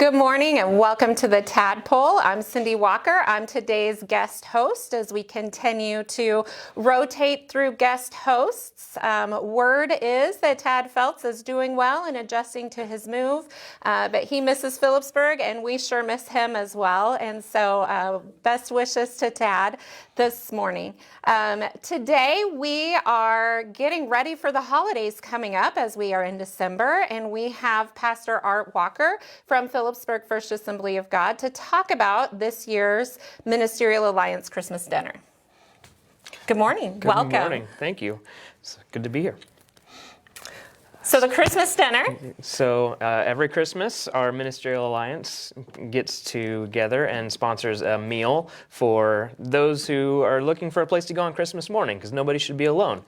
Good morning and welcome to the Tadpoll. I'm Cindy Walker. I'm today's guest host as we continue to rotate through guest hosts. Word is that Tad Feltz is doing well and adjusting to his move, but he misses Phillipsburg and we sure miss him as well. And so best wishes to Tad this morning. Today we are getting ready for the holidays coming up as we are in December, and we have Pastor Art Walker from Phillipsburg First Assembly of God to talk about this year's Ministerial Alliance Christmas dinner. Good morning. Welcome. Good morning. Thank you. It's good to be here. So the Christmas dinner. So every Christmas, our Ministerial Alliance gets together and sponsors a meal for those who are looking for a place to go on Christmas morning, because nobody should be alone.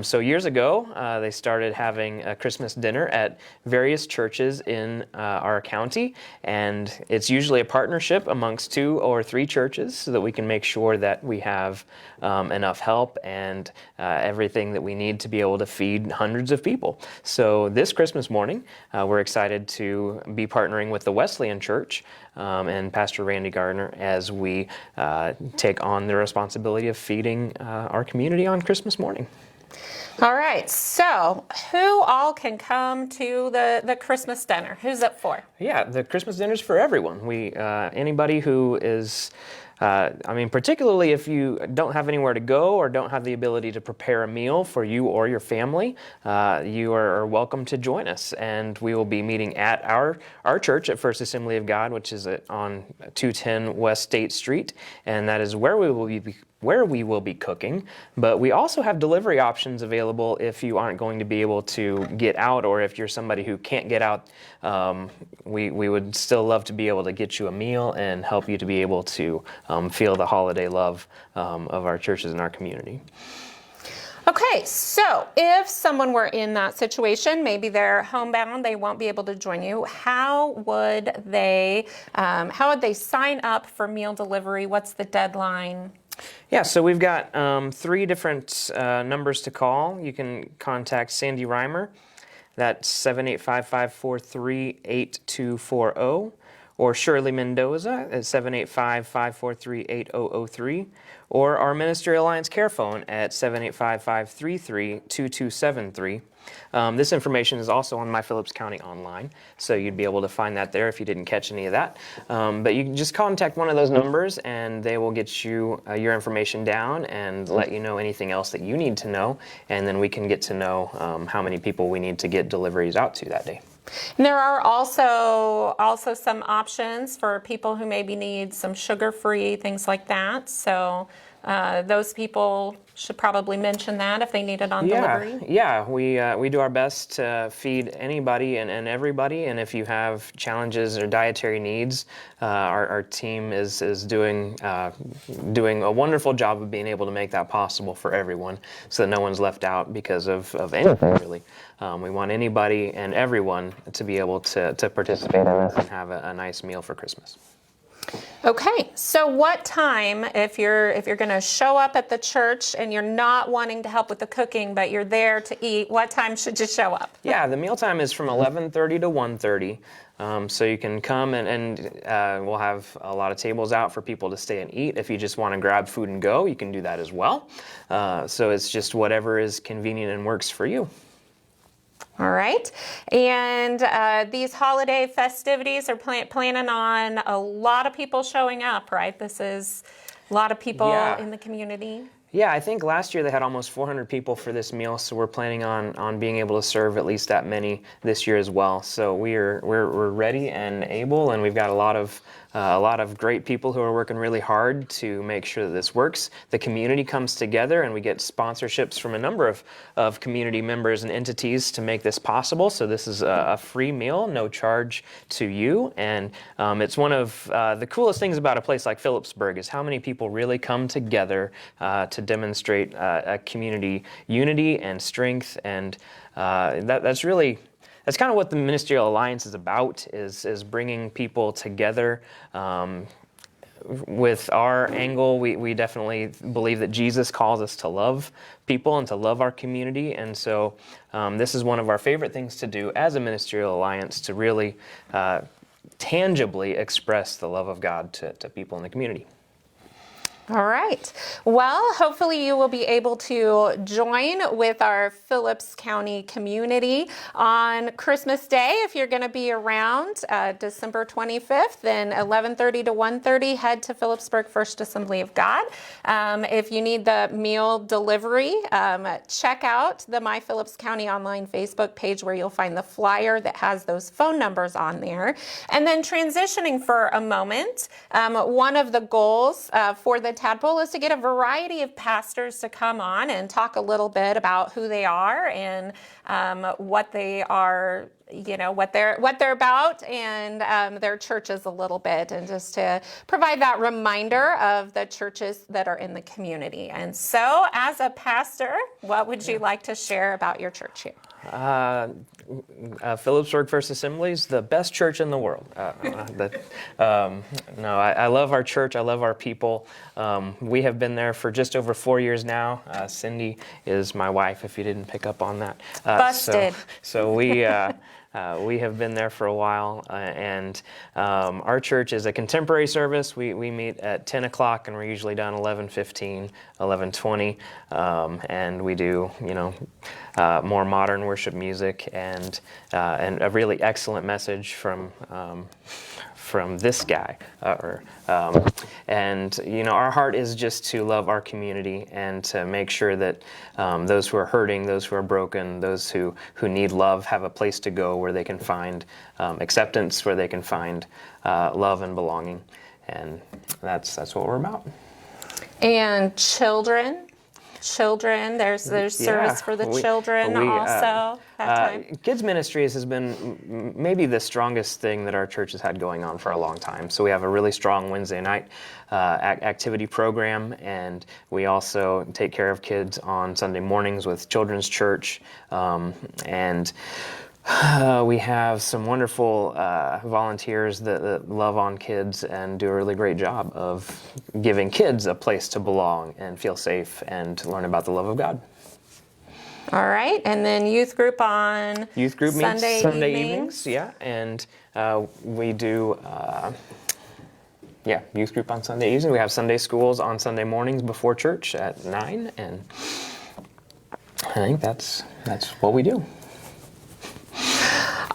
So years ago, they started having a Christmas dinner at various churches in our county, and it's usually a partnership amongst 2 or 3 churches so that we can make sure that we have enough help and everything that we need to be able to feed hundreds of people. So this Christmas morning, we're excited to be partnering with the Wesleyan Church and Pastor Randy Gardner as we take on the responsibility of feeding our community on Christmas morning. All right, so who all can come to the Christmas dinner? Who's up for? Yeah, the Christmas dinner's for everyone. Anybody who is particularly if you don't have anywhere to go or don't have the ability to prepare a meal for you or your family, you are welcome to join us. And we will be meeting at our church at First Assembly of God, which is on 210 West State Street, and that is where we will be cooking. But we also have delivery options available if you aren't going to be able to get out, or if you're somebody who can't get out. We would still love to be able to get you a meal and help you to be able to feel the holiday love of our churches and our community. Okay, so if someone were in that situation, maybe they're homebound, they won't be able to join you, how would they sign up for meal delivery? What's the deadline? Yeah, so we've got 3 different numbers to call. You can contact Sandy Reimer, that's 785-543-8240, or Shirley Mendoza at 785-543-8003, or our Ministerial Alliance Care phone at 785-533-2273. This information is also on My Phillips County Online, so you'd be able to find that there if you didn't catch any of that. But you can just contact one of those numbers and they will get you your information down and let you know anything else that you need to know, and then we can get to know how many people we need to get deliveries out to that day. And there are also some options for people who maybe need some sugar-free, things like that. So those people should probably mention that if they need it on delivery. Yeah, we do our best to feed anybody and everybody. And if you have challenges or dietary needs, our team is doing a wonderful job of being able to make that possible for everyone, so that no one's left out because of anything really. We want anybody and everyone to be able to participate in this and have a nice meal for Christmas. Okay, so what time, if you're going to show up at the church and you're not wanting to help with the cooking, but you're there to eat, what time should you show up? Yeah, the mealtime is from 11:30 to 1:30. So you can come and we'll have a lot of tables out for people to stay and eat. If you just want to grab food and go, you can do that as well. So it's just whatever is convenient and works for you. All right, and these holiday festivities are planning on a lot of people showing up, right? This is a lot of people in the community. Yeah, I think last year they had almost 400 people for this meal, so we're planning on being able to serve at least that many this year as well. So we're ready and able, and we've got a lot of great people who are working really hard to make sure that this works. The community comes together, and we get sponsorships from a number of community members and entities to make this possible. So this is a free meal, no charge to you, and it's one of the coolest things about a place like Phillipsburg is how many people really come together to demonstrate a community unity and strength, and that's kind of what the Ministerial Alliance is about, is bringing people together. With our angle, we definitely believe that Jesus calls us to love people and to love our community, and so this is one of our favorite things to do as a Ministerial Alliance, to really tangibly express the love of God to people in the community. All right. Well, hopefully you will be able to join with our Phillips County community on Christmas Day. If you're going to be around December 25th, then 11:30 to 1:30, head to Phillipsburg First Assembly of God. If you need the meal delivery, check out the My Phillips County online Facebook page where you'll find the flyer that has those phone numbers on there. And then transitioning for a moment, one of the goals for the Tadpoll is to get a variety of pastors to come on and talk a little bit about who they are and what they are, what they're about, and their churches a little bit, and just to provide that reminder of the churches that are in the community. And so, as a pastor, what would you like to share about your church here? Phillipsburg First Assembly is the best church in the world. I love our church. I love our people. We have been there for just over 4 years now. Cindy is my wife, if you didn't pick up on that. Busted. So we have been there for a while, and our church is a contemporary service. We meet at 10 o'clock, and we're usually done 11:15, 11:20, and we do, more modern worship music and a really excellent message from this guy. Our heart is just to love our community and to make sure that those who are hurting, those who are broken, those who need love have a place to go where they can find acceptance, where they can find love and belonging. And that's what we're about. And children, there's service for the children also. Kids ministries has been maybe the strongest thing that our church has had going on for a long time. So we have a really strong Wednesday night activity program, and we also take care of kids on Sunday mornings with Children's Church, and we have some wonderful volunteers that love on kids and do a really great job of giving kids a place to belong and feel safe and to learn about the love of God. All right, and then youth group meets Sunday evenings, yeah, and we do youth group on Sunday evenings. We have Sunday schools on Sunday mornings before church at 9, and I think that's what we do.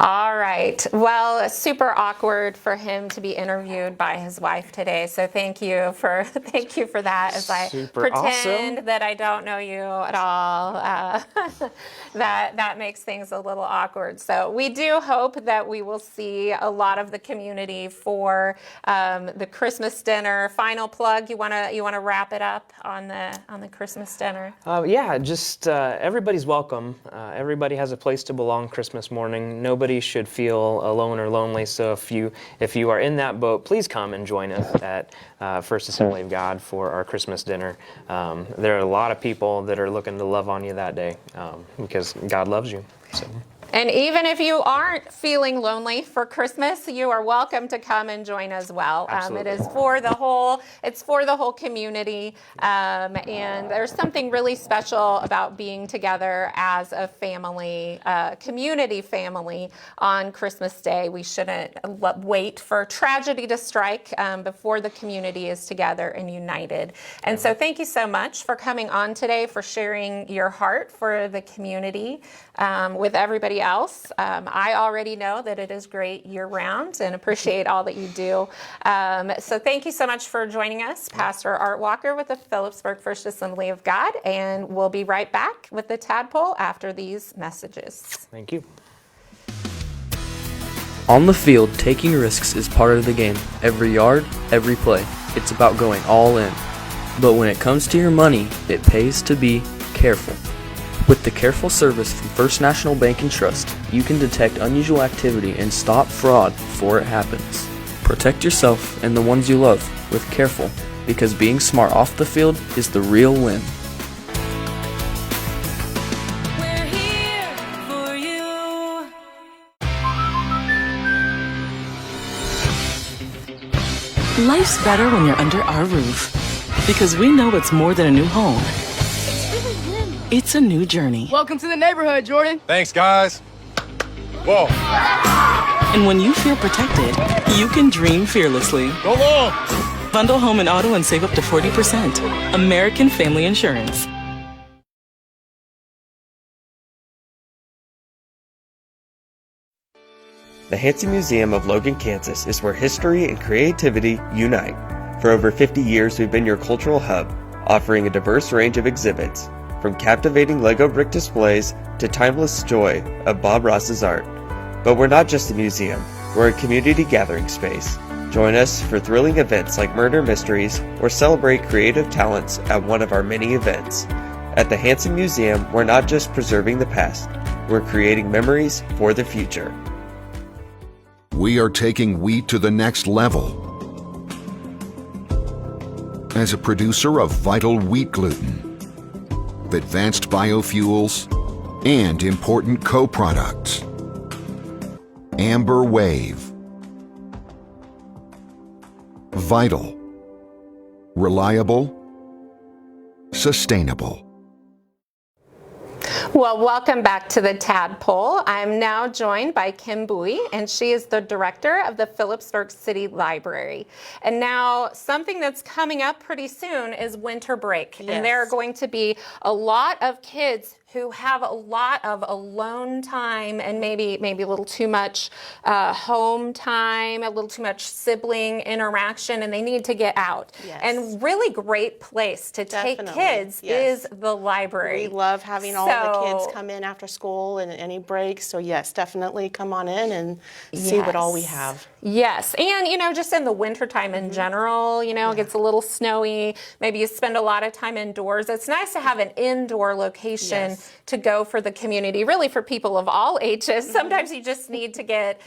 All right. Well, super awkward for him to be interviewed by his wife today. So thank you for that. As I pretend that I don't know you at all, that makes things a little awkward. So we do hope that we will see a lot of the community for the Christmas dinner. Final plug. You want to wrap it up on the Christmas dinner? Everybody's welcome. Everybody has a place to belong Christmas morning. Nobody should feel alone or lonely. So if you are in that boat, please come and join us at First Assembly of God for our Christmas dinner. There are a lot of people that are looking to love on you that day because God loves you. So. And even if you aren't feeling lonely for Christmas, you are welcome to come and join as well. It is for the whole community, and there's something really special about being together as a family, community family on Christmas Day. We shouldn't wait for tragedy to strike before the community is together and united. And so thank you so much for coming on today, for sharing your heart for the community with everybody else. I already know that it is great year-round and appreciate all that you do. So thank you so much for joining us, Pastor Art Walker with the Phillipsburg First Assembly of God, and we'll be right back with the Tadpoll after these messages. Thank you. On the field, taking risks is part of the game. Every yard, every play. It's about going all in. But when it comes to your money, it pays to be careful. With the careful service from First National Bank and Trust, you can detect unusual activity and stop fraud before it happens. Protect yourself and the ones you love with Careful, because being smart off the field is the real win. We're here for you. Life's better when you're under our roof, because we know it's more than a new home. It's a new journey. Welcome to the neighborhood, Jordan. Thanks, guys. Whoa. And when you feel protected, you can dream fearlessly. Go long! Bundle home and auto and save up to 40%. American Family Insurance. The Hansen Museum of Logan, Kansas is where history and creativity unite. For over 50 years, we've been your cultural hub, offering a diverse range of exhibits, from captivating Lego brick displays to timeless joy of Bob Ross's art. But we're not just a museum, we're a community gathering space. Join us for thrilling events like Murder Mysteries or celebrate creative talents at one of our many events. At the Hansen Museum, we're not just preserving the past, we're creating memories for the future. We are taking wheat to the next level. As a producer of vital wheat gluten, advanced biofuels, and important co-products, Amber Wave. Vital, reliable, sustainable. Well, welcome back to the Tadpoll. I'm now joined by Kim Bui, and she is the director of the Phillipsburg City Library. And now something that's coming up pretty soon is winter break. Yes. And there are going to be a lot of kids who have a lot of alone time and maybe a little too much home time, a little too much sibling interaction, and they need to get out. Yes. And really great place to take Definitely, kids yes. is the library. We love having all the kids come in after school and any breaks. So yes, definitely come on in and see what all we have. Yes, and just in the wintertime in general, it gets a little snowy. Maybe you spend a lot of time indoors. It's nice to have an indoor location to go for the community, really for people of all ages. Sometimes you just need to get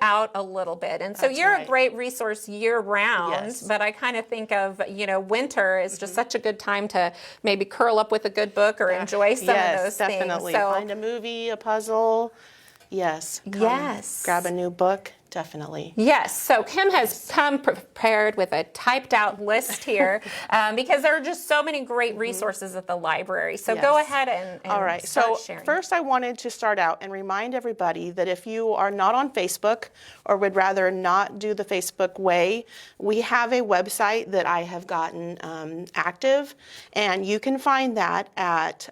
out a little bit. And so you're a great resource year round, but I kind of think of, winter is just such a good time to maybe curl up with a good book or enjoy some of those definitely. things. So, find a movie, a puzzle. Yes. Grab a new book. Definitely. Yes. So Kim has come prepared with a typed out list here because there are just so many great resources at the library. So go ahead and all right. start So sharing. First I wanted to start out and remind everybody that if you are not on Facebook or would rather not do the Facebook way, we have a website that I have gotten active, and you can find that at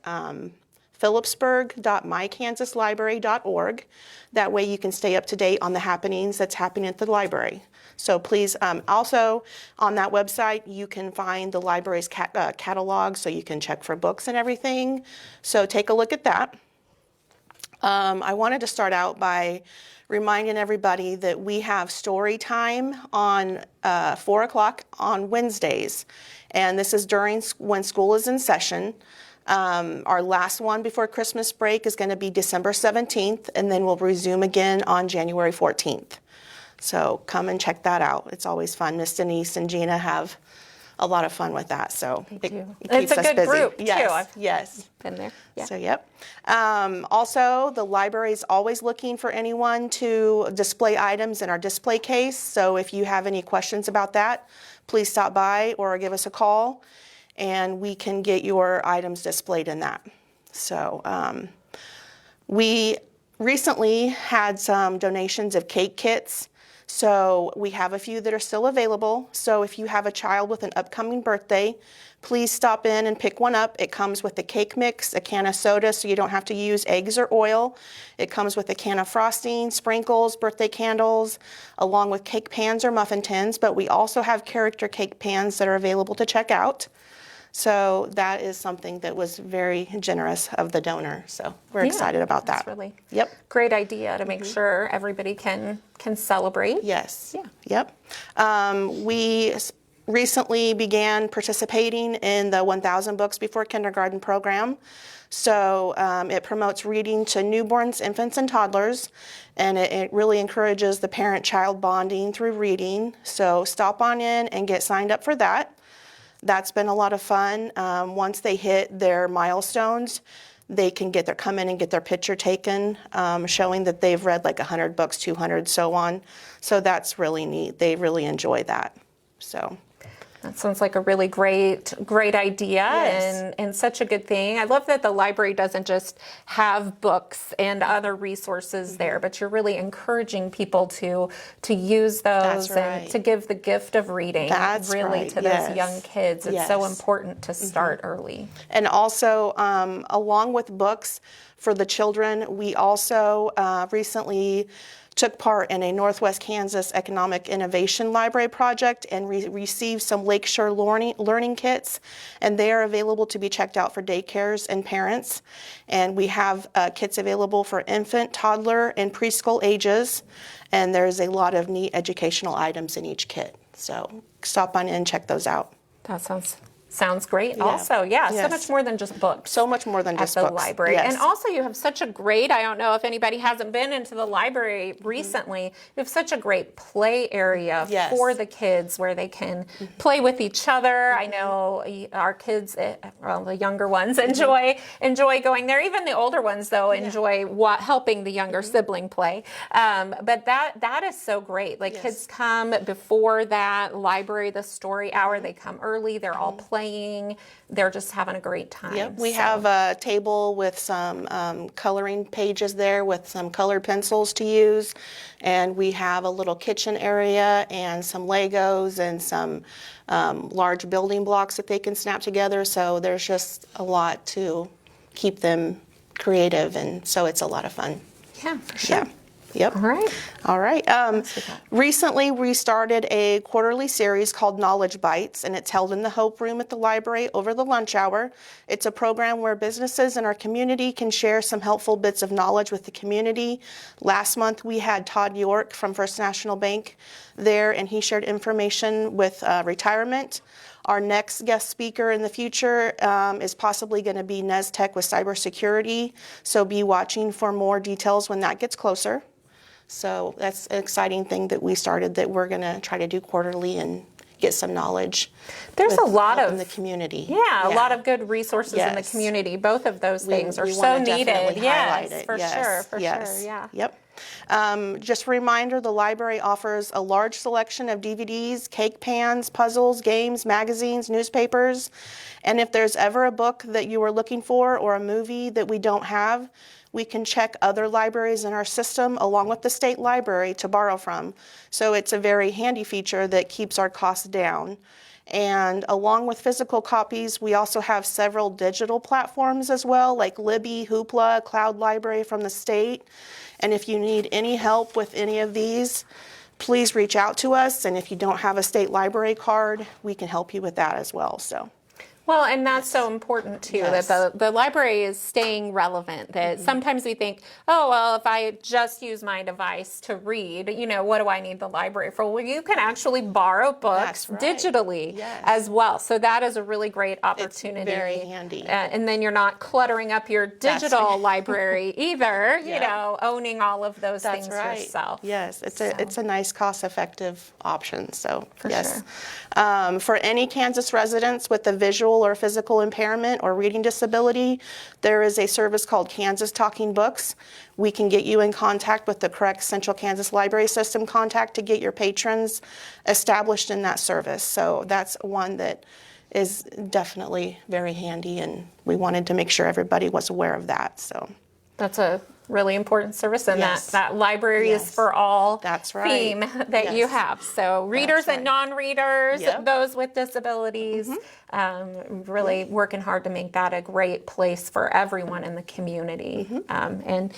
phillipsburg.mykansaslibrary.org. That way you can stay up to date on the happenings that's happening at the library. So please, also on that website, you can find the library's catalog, so you can check for books and everything. So take a look at that. I wanted to start out by reminding everybody that we have story time on 4 o'clock on Wednesdays. And this is when school is in session. Our last one before Christmas break is going to be December 17th, and then we'll resume again on January 14th. So come and check that out. It's always fun. Miss Denise and Gina have a lot of fun with that. So it keeps it's a us good busy. group, Yes, too. yes. Been there. Yeah. So, yep. Also, the library is always looking for anyone to display items in our display case. So if you have any questions about that, please stop by or give us a call, and we can get your items displayed in that. So we recently had some donations of cake kits. So we have a few that are still available. So if you have a child with an upcoming birthday, please stop in and pick one up. It comes with a cake mix, a can of soda, so you don't have to use eggs or oil. It comes with a can of frosting, sprinkles, birthday candles, along with cake pans or muffin tins. But we also have character cake pans that are available to check out. So that is something that was very generous of the donor. So we're excited about that. That's really great idea to make sure everybody can celebrate. Yes. Yeah. Yep. We recently began participating in the 1,000 Books Before Kindergarten program. So it promotes reading to newborns, infants, and toddlers, and it really encourages the parent-child bonding through reading. So stop on in and get signed up for that. That's been a lot of fun. Once they hit their milestones, they can come in and get their picture taken, showing that they've read like 100 books, 200, so on. So that's really neat. They really enjoy that. So That sounds like a really great idea. Yes. And such a good thing. I love that the library doesn't just have books and other resources there, but you're really encouraging people to use those That's and right. to give the gift of reading That's really right. to Yes. those young kids. It's so Yes. important to start early. And also, along with books for the children, we also recently took part in a Northwest Kansas Economic Innovation Library project and received some Lakeshore learning kits, and they are available to be checked out for daycares and parents. And we have kits available for infant, toddler, and preschool ages, and there's a lot of neat educational items in each kit. So stop on in and check those out. That sounds great. Also, yeah, so Yes. much more than just books. So much more than just at the books. library. Yes. And also you have such a great, I don't know if anybody hasn't been into the library recently, you have such a great play area Yes. for the kids where they can play with each other. I know our kids, well, the younger ones enjoy going there. Even the older ones though enjoy helping the younger sibling play. But that is so great. Like kids come before that library, the story hour, they come early, they're all playing. They're just having a great time. Yep. We have a table with some coloring pages there with some colored pencils to use. And we have a little kitchen area and some Legos and some large building blocks that they can snap together. So there's just a lot to keep them creative. And so it's a lot of fun. Yeah, for sure. Yeah. Yep. All right. All right. Recently, we started a quarterly series called Knowledge Bites, and it's held in the Hope Room at the library over the lunch hour. It's a program where businesses in our community can share some helpful bits of knowledge with the community. Last month, we had Todd York from First National Bank there, and he shared information with retirement. Our next guest speaker in the future is possibly going to be NESTEC with cybersecurity, so be watching for more details when that gets closer. So that's an exciting thing that we started that we're going to try to do quarterly and get some knowledge. There's a lot in the community. Yeah, a lot of good resources in the Yes. community. Both of those things are we so wanna needed. definitely highlight Yes, it. for Yes, sure, for yes. sure, yeah. Yep. Just a reminder, the library offers a large selection of DVDs, cake pans, puzzles, games, magazines, newspapers. And if there's ever a book that you are looking for or a movie that we don't have, we can check other libraries in our system along with the state library to borrow from. So it's a very handy feature that keeps our costs down. And along with physical copies, we also have several digital platforms as well, like Libby, Hoopla, Cloud Library from the state. And if you need any help with any of these, please reach out to us. And if you don't have a state library card, we can help you with that as well. So. Well, and that's so important too, Yes. that the library is staying relevant. That sometimes we think, oh, well, if I just use my device to read, what do I need the library for? Well, you can actually borrow books That's right. digitally Yes. as well. So that is a really great opportunity. It's very handy. And then you're not cluttering up your digital library either, owning all of those That's things right. yourself. Yes, it's a nice cost-effective option. So For yes, sure. For any Kansas residents with a visual or physical impairment or reading disability, there is a service called Kansas Talking Books. We can get you in contact with the correct Central Kansas Library System contact to get your patrons established in that service. So that's one that is definitely very handy, and we wanted to make sure everybody was aware of that. So. That's a really important service, and Yes. that library is Yes. for all That's right. theme that you Yes. have. So readers and right. non-readers, Yep. those with disabilities, really working hard to make that a great place for everyone in the community. And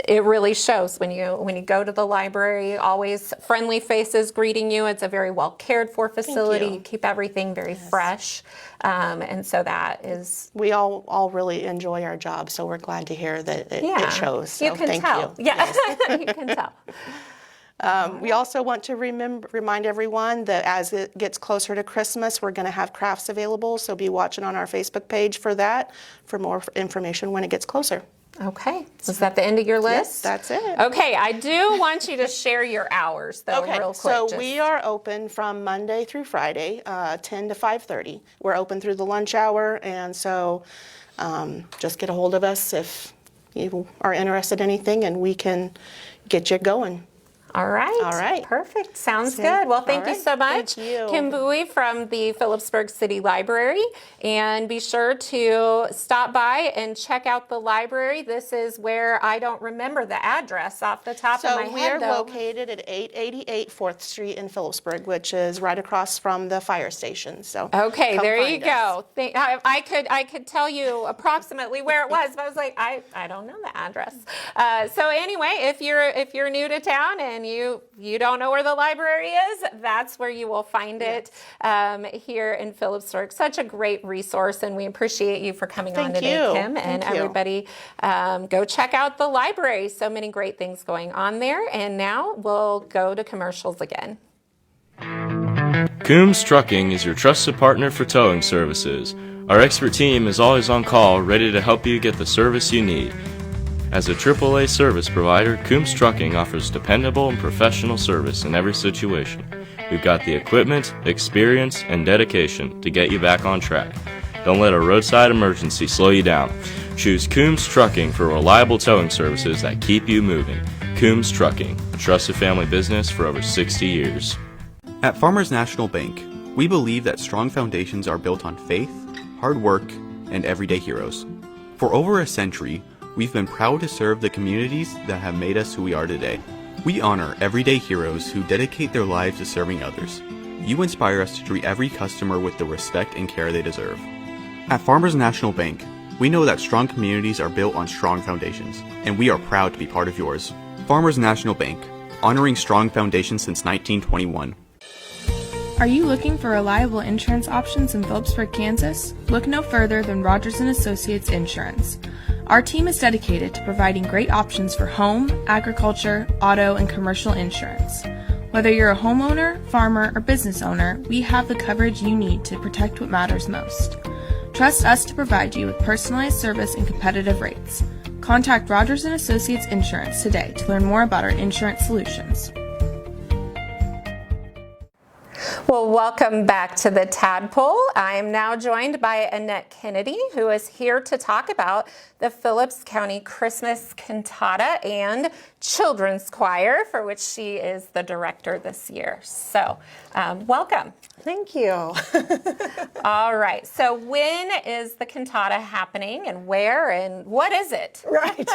it really shows when you go to the library, always friendly faces greeting you. It's a very well cared for facility. you. You keep everything very fresh. And so that is... We all really enjoy our job, so we're glad to hear that it shows. So you can thank tell. you. Yeah, you can tell. We also want to remind everyone that as it gets closer to Christmas, we're going to have crafts available, so be watching on our Facebook page for that, for more information when it gets closer. Okay. Was that the end of your list? Yes, that's it. Okay. I do want you to share your hours, though, Okay, real quick. so we are open from Monday through Friday, 10 to 5:30. We're open through the lunch hour, and so just get a hold of us if you are interested in anything, and we can get you going. All right. All right. Perfect. Sounds See? good. Well, thank All you right. so much. Thank you. Kim Bui from the Phillipsburg City Library. And be sure to stop by and check out the library. This is where I don't remember the address off the top of my So we head, are though. located at 888 4th Street in Phillipsburg, which is right across from the fire station. So Okay, come there you find us. go. I could tell you approximately where it was, but I was like, I don't know the address. So anyway, if you're new to town and you don't know where the library is, that's where you will find it here in Phillipsburg. Such a great resource, and we appreciate you for coming on Thank today, you. Kim. And Thank you. everybody, go check out the library. So many great things going on there. And now we'll go to commercials again. Coombs Trucking is your trusted partner for towing services. Our expert team is always on call, ready to help you get the service you need. As a AAA service provider, Coombs Trucking offers dependable and professional service in every situation. We've got the equipment, experience, and dedication to get you back on track. Don't let a roadside emergency slow you down. Choose Coombs Trucking for reliable towing services that keep you moving. Coombs Trucking, a trusted family business for over 60 years. At Farmers National Bank, we believe that strong foundations are built on faith, hard work, and everyday heroes. For over a century, we've been proud to serve the communities that have made us who we are today. We honor everyday heroes who dedicate their lives to serving others. You inspire us to treat every customer with the respect and care they deserve. At Farmers National Bank, we know that strong communities are built on strong foundations, and we are proud to be part of yours. Farmers National Bank, honoring strong foundations since 1921. Are you looking for reliable insurance options in Phillipsburg, Kansas? Look no further than Rogers & Associates Insurance. Our team is dedicated to providing great options for home, agriculture, auto, and commercial insurance. Whether you're a homeowner, farmer, or business owner, we have the coverage you need to protect what matters most. Trust us to provide you with personalized service and competitive rates. Contact Rogers & Associates Insurance today to learn more about our insurance solutions. Well, welcome back to the Tadpoll. I am now joined by Annette Kennedy, who is here to talk about the Phillips County Christmas Cantata and Children's Choir, for which she is the director this year. So, welcome. Thank you. All right. So when is the cantata happening and where and what is it? Right.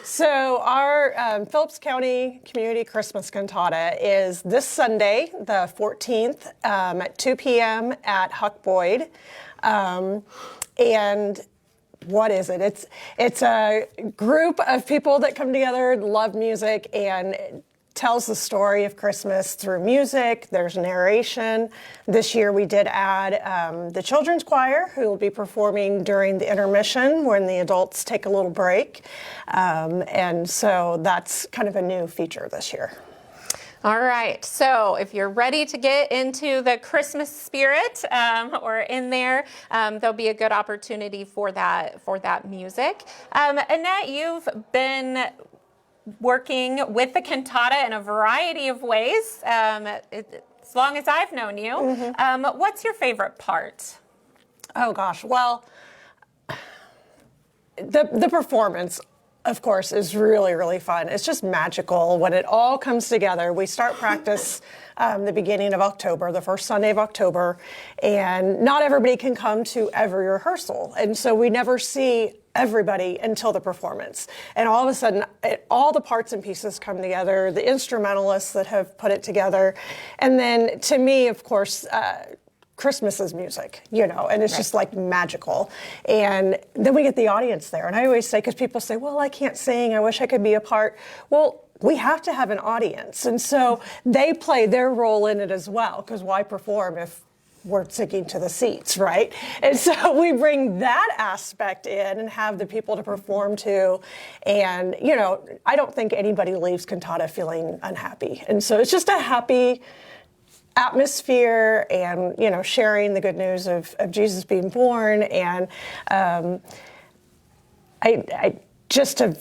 So our Phillips County Community Christmas Cantata is this Sunday, the 14th, at 2 p.m. at Huck Boyd. And what is it? It's a group of people that come together, love music, and tells the story of Christmas through music. There's narration. This year we did add the children's choir, who will be performing during the intermission when the adults take a little break. And so that's kind of a new feature this year. All right, so if you're ready to get into the Christmas spirit or in there, there'll be a good opportunity for that music. Annette, you've been working with the cantata in a variety of ways as long as I've known you. Mm-hmm. What's your favorite part? Oh gosh, well, the performance, of course, is really, really fun. It's just magical when it all comes together. We start practice the beginning of October, the first Sunday of October, and not everybody can come to every rehearsal. And so we never see everybody until the performance. And all of a sudden, all the parts and pieces come together, the instrumentalists that have put it together. And then to me, of course, Christmas is music, and it's just like magical. And then we get the audience there. And I always say, because people say, well, I can't sing, I wish I could be a part. Well, we have to have an audience. And so they play their role in it as well, because why perform if we're sticking to the seats, right? And so we bring that aspect in and have the people to perform to. And, I don't think anybody leaves cantata feeling unhappy. And so it's just a happy atmosphere and, sharing the good news of Jesus being born. And I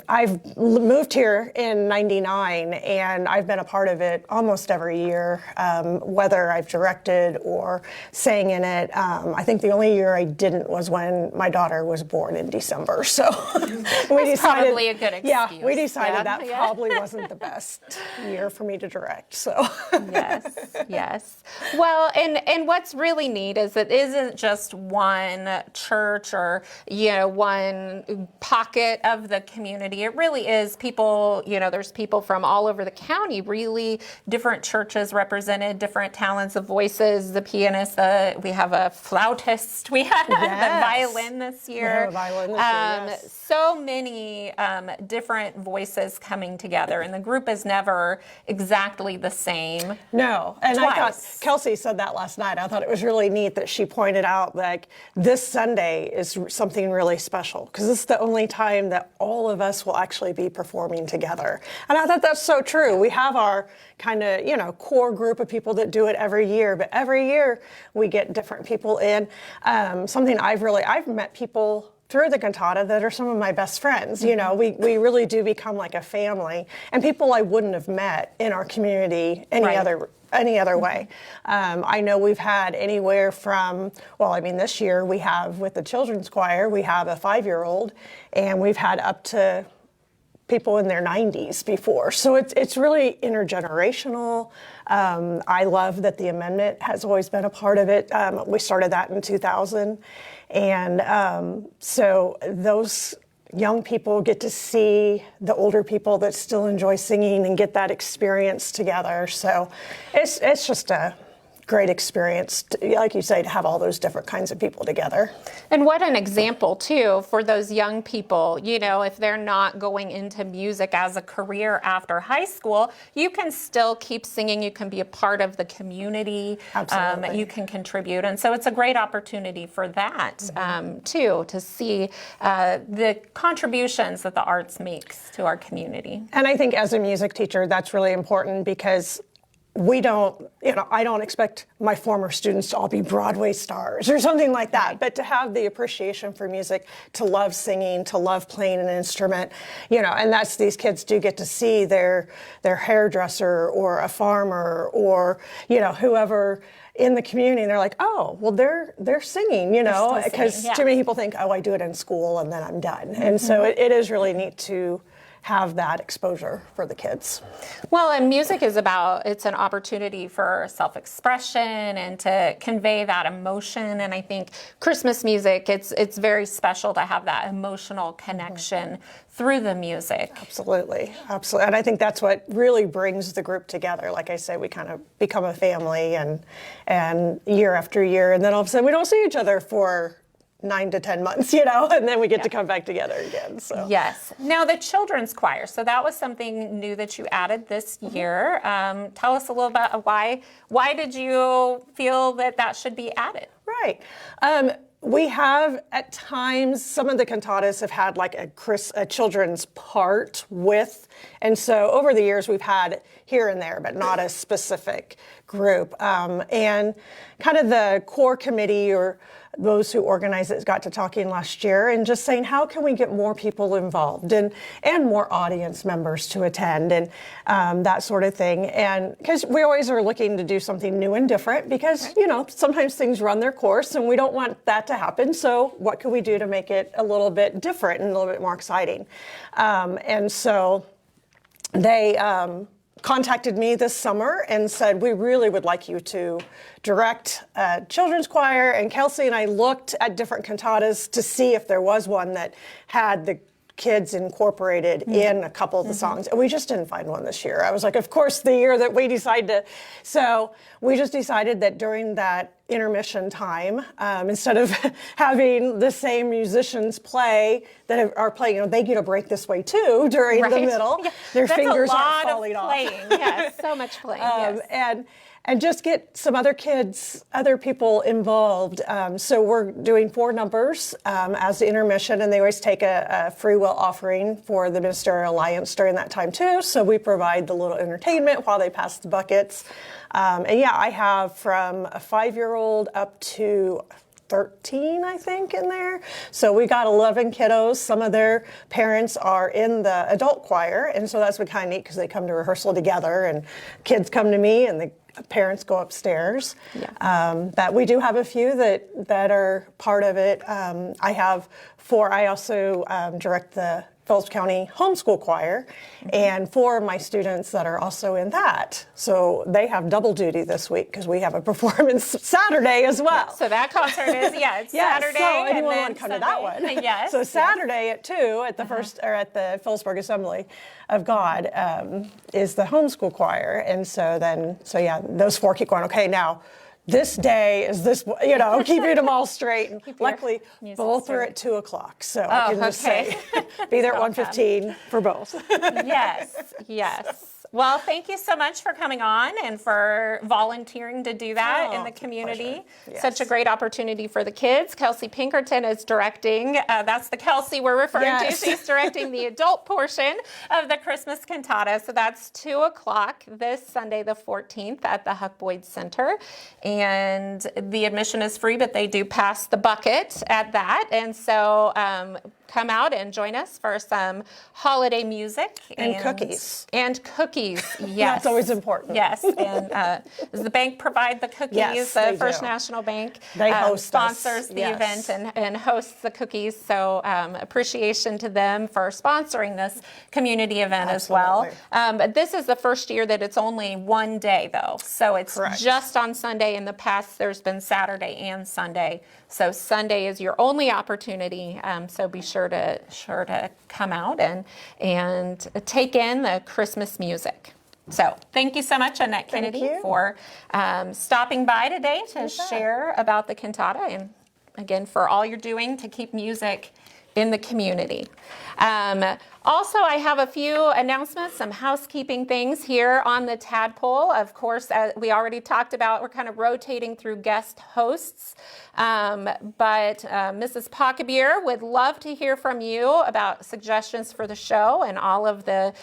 I've moved here in '99, and I've been a part of it almost every year, whether I've directed or sang in it. I think the only year I didn't was when my daughter was born in December. So we decided, probably a good excuse. Yeah, we decided that probably wasn't the best year for me to direct. So yes. Well, and what's really neat is it isn't just one church or one pocket of the community. It really is people, there's people from all over the county, really different churches represented, different talents of voices, the pianist, we have a flautist, we have the violin this year. We have a violin this year, yes. So many different voices coming together, and the group is never exactly the same. No, and twice. I thought Kelsey said that last night. I thought it was really neat that she pointed out, like, this Sunday is something really special because this is the only time that all of us will actually be performing together. And I thought that's so true. We have our kind of, core group of people that do it every year, but every year we get different people in. Something I've met people through the cantata that are some of my best friends. We really do become like a family, and people I wouldn't have met in our community any other way. I know we've had anywhere from, this year we have with the children's choir, we have a 5-year-old, and we've had up to people in their 90s before. So it's really intergenerational. I love that the amendment has always been a part of it. We started that in 2000. And so those young people get to see the older people that still enjoy singing and get that experience together. So it's just a great experience, like you say, to have all those different kinds of people together. And what an example, too, for those young people. If they're not going into music as a career after high school, you can still keep singing. You can be a part of the community. Absolutely. You can contribute. And so it's a great opportunity for that, too, to see the contributions that the arts makes to our community. And I think as a music teacher, that's really important because I don't expect my former students to all be Broadway stars or something like that, right. But to have the appreciation for music, to love singing, to love playing an instrument, and that's, these kids do get to see their hairdresser or a farmer or, whoever in the community, and they're like, oh, well, they're singing, because too many people think, oh, I do it in school and then I'm done. And so it is really neat to have that exposure for the kids. Well, and music is it's an opportunity for self-expression and to convey that emotion. And I think Christmas music, it's very special to have that emotional connection through the music. Absolutely. And I think that's what really brings the group together. Like I say, we kind of become a family and year after year, and then all of a sudden we don't see each other for 9 to 10 months, and then we get to come back together again. So yes. Now the children's choir. So that was something new that you added this year. Tell us a little about why did you feel that should be added? Right. We have at times, some of the cantatas have had like a children's part with, and so over the years we've had here and there, but not a specific group. And kind of the core committee or those who organize it got to talking last year and just saying, how can we get more people involved and more audience members to attend and that sort of thing. And because we always are looking to do something new and different because, sometimes things run their course and we don't want that to happen. So what can we do to make it a little bit different and a little bit more exciting? And so they contacted me this summer and said, we really would like you to direct a children's choir. And Kelsey and I looked at different cantatas to see if there was one that had the kids incorporated in a couple of the songs. And we just didn't find one this year. I was like, of course, the year that we decided to. So we just decided that during that intermission time, instead of having the same musicians play that are playing, they get a break this way too during the middle. Yeah. Their fingers aren't falling off. Yes, so much playing. Yes. And just get some other people involved. So we're doing 4 numbers as the intermission, and they always take a free will offering for the Ministerial Alliance during that time too. So we provide the little entertainment while they pass the buckets. I have from a 5-year-old up to 13, I think, in there. So we got 11 kiddos. Some of their parents are in the adult choir, and so that's been kind of neat because they come to rehearsal together, and kids come to me, and the parents go upstairs. Yeah. But we do have a few that are part of it. I have 4. I also direct the Phillips County Homeschool Choir, and 4 of my students that are also in that. So they have double duty this week because we have a performance Saturday as well. So that concert is, it's Saturday. So anyone and then want to come to that one? Yes. So Saturday at 2 at the first, or at the Phillipsburg Assembly of God is the homeschool choir. And so those 4 keep going, okay, now this day is this, keeping them all straight. And luckily, both are at 2 o'clock. So I can just say, be there at 1:15 for both. Yes. Well, thank you so much for coming on and for volunteering to do that in the community. Yes. Such a great opportunity for the kids. Kelsey Pinkerton is directing. That's the Kelsey we're referring to. She's directing the adult portion of the Christmas cantata. So that's 2 o'clock this Sunday, the 14th, at the Huck Boyd Center. And the admission is free, but they do pass the bucket at that. And so come out and join us for some holiday music. And cookies. And cookies, yes. That's always important. Yes, and does the bank provide the cookies? Yes, the they First do. National Bank They host sponsors us. the Yes. event and hosts the cookies. So appreciation to them for sponsoring this community event as well. But this is the first year that it's only one day, though. So it's just on Sunday. In the past, there's been Saturday and Sunday. So Sunday is your only opportunity. So be sure to come out and take in the Christmas music. So thank you so much, Annette Kennedy, for stopping by today to share about the cantata, and again for all you're doing to keep music in the community. Also, I have a few announcements, some housekeeping things here on the Tadpoll. Of course, as we already talked about, we're kind of rotating through guest hosts. But Mrs. Pockabeer would love to hear from you about suggestions for the show and all of the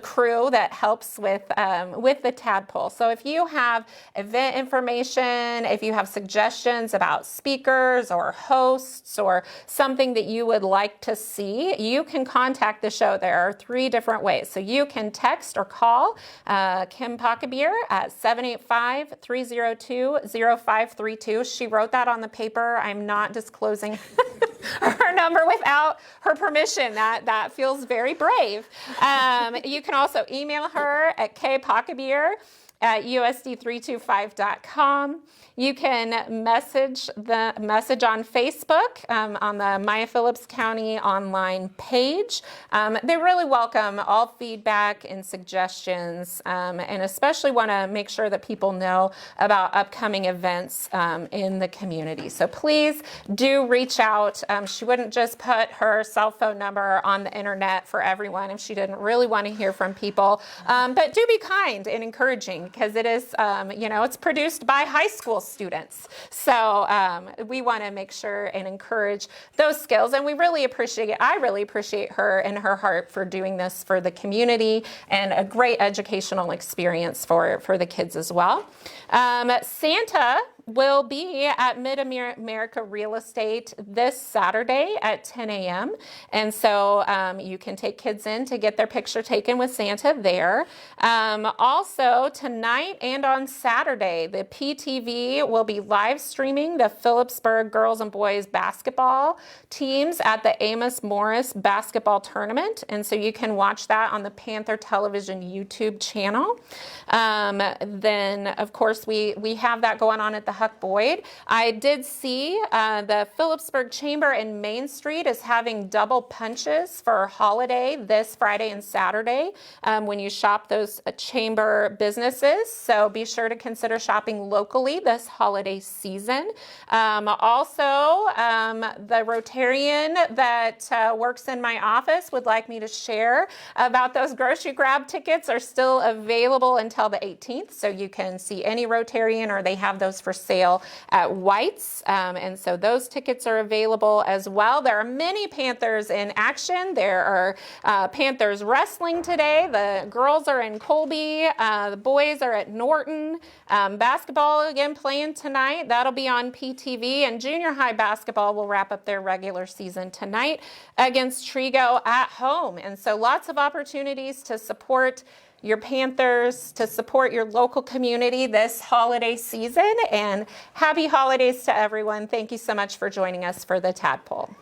crew that helps with the Tadpoll. So if you have event information, if you have suggestions about speakers or hosts or something that you would like to see, you can contact the show. There are 3 different ways. So you can text or call Kim Pockabeer at 785-302-0532. She wrote that on the paper. I'm not disclosing her number without her permission. That feels very brave. You can also email her at kpockabeer@usd325.com. You can message on Facebook on the Maya Phillips County online page. They really welcome all feedback and suggestions, and especially want to make sure that people know about upcoming events in the community. So please do reach out. She wouldn't just put her cell phone number on the internet for everyone if she didn't really want to hear from people. But do be kind and encouraging, because it is, it's produced by high school students. So we want to make sure and encourage those skills. And I really appreciate her and her heart for doing this for the community, and a great educational experience for the kids as well. Santa will be at Mid-America Real Estate this Saturday at 10 a.m. And so you can take kids in to get their picture taken with Santa there. Also, tonight and on Saturday, the PTV will be live streaming the Phillipsburg girls and boys basketball teams at the Amos Morris basketball tournament. And so you can watch that on the Panther Television YouTube channel. Then, of course, we have that going on at the Huck Boyd. I did see the Phillipsburg Chamber in Main Street is having double punches for holiday this Friday and Saturday when you shop those chamber businesses. So be sure to consider shopping locally this holiday season. Also, the Rotarian that works in my office would like me to share about those grocery grab tickets are still available until the 18th. So you can see any Rotarian, or they have those for sale at White's, and so those tickets are available as well. There are many Panthers in action. There are Panthers wrestling today. The girls are in Colby. The boys are at Norton. Basketball again playing tonight. That'll be on PTV. And junior high basketball will wrap up their regular season tonight against Trigo at home. And so lots of opportunities to support your Panthers, to support your local community this holiday season. And happy holidays to everyone. Thank you so much for joining us for the Tadpoll.